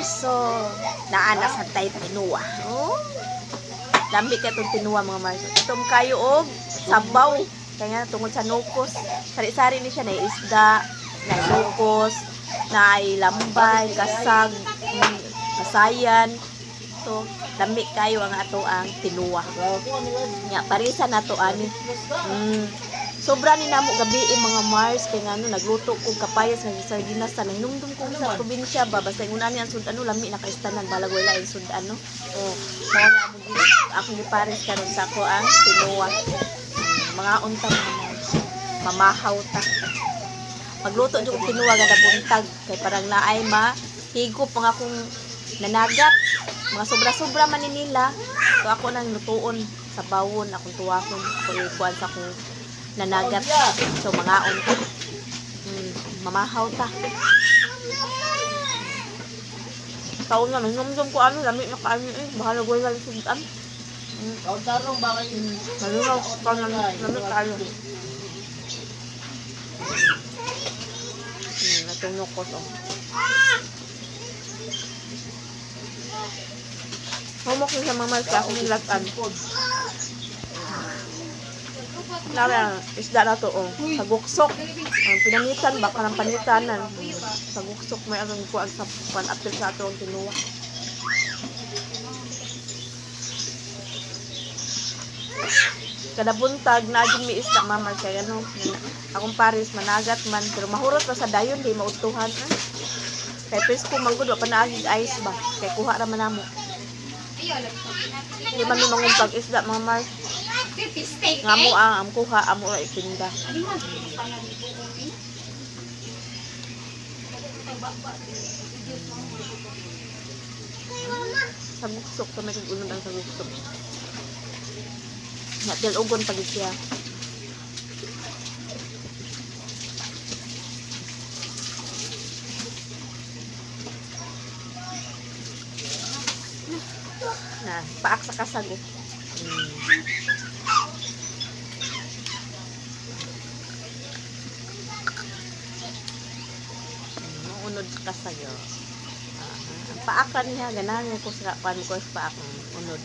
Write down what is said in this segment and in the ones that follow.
Marso. Naana sa tay tinuwa. Oh. Lambi ka itong tinuwa mga Marso. Itong kayo og sabaw. Kaya nga tungkol sa nukos. Sari-sari ni siya na isda, na nukos, na lambay, kasag, kasayan. So, lambi kayo ang ato ang tinuwa. Nga, parisa na to ani. Sobra ni namo gabi mga Mars kay ngano nagluto ko kapayas nga sardinas sa nanumdum ko sa probinsya ba basta ingon ani ang sud-ano lami na kaistanan balag wala ang sud-ano. Oh, mao na ako ni Paris karon sa ko ang tinuwa. Mga unta mga Mars. Mamahaw ta. Magluto jud og tinuwa gada buntag kay parang naay mahigop ang akong nanagat. Mga sobra-sobra man ni nila. So ako nang lutuon sa bawon akong tuwakon ko ikuan sa akong nanagat. So mga unta. Mamahaw ta. Taon nga nanumdum ko ano lami na kaano bahala ko lang sudan. Taon tarong ba kayo? Nalunaw ko lang lami kaano. Natungok ko to. Humok ni sa mama sa akong nilatan. Nara, isda na to, oh. Saguksok. Ang pinamitan, baka ng panitanan. Saguksok, may anong kuwan sa pan-apil sa ato ang tinuwa. Kada buntag, naagin may isda, mama. Kaya ano, akong Paris, managat man. Pero mahurot pa sa dayon, di mautuhan. Kaya presko, manggod, pa naagin ice ba? Kaya kuha naman namo. Hindi man may mangumpag isda, mga Mars. Nga mo ang kuha, amo ra itinda. Saguksok, sa may kag-unod ang saguksok. Natil ugon pag siya. Na, paak sa kasag. Unod sa kasag. Ang paakan niya, ganahan ko sa pan ko sa paak unod.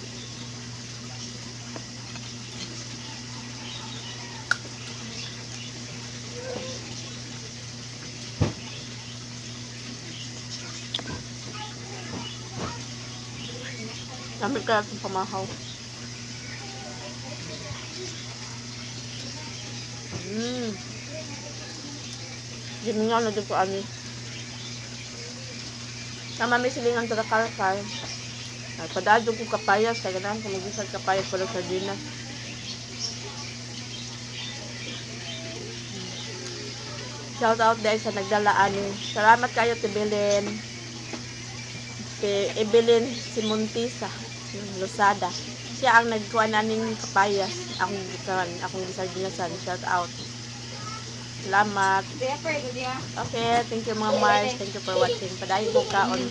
Lamig kaya itong pamahaw. Hindi mo nga na dito ani. Sama may silingan sa kalkal. Padadyo ko kapayas. Kaya ganahan ko mag-isag kapayas pala sa dinas. Shout out dahil sa nagdala ani. Salamat kayo, Tibelin. Evelyn Simontisa, Losada. Siya ang nagkuha naning kapayas. Akong gisardinasan. Shout out. Salamat. Okay, thank you mga Mars. Thank you for watching. Padayon ko kaon.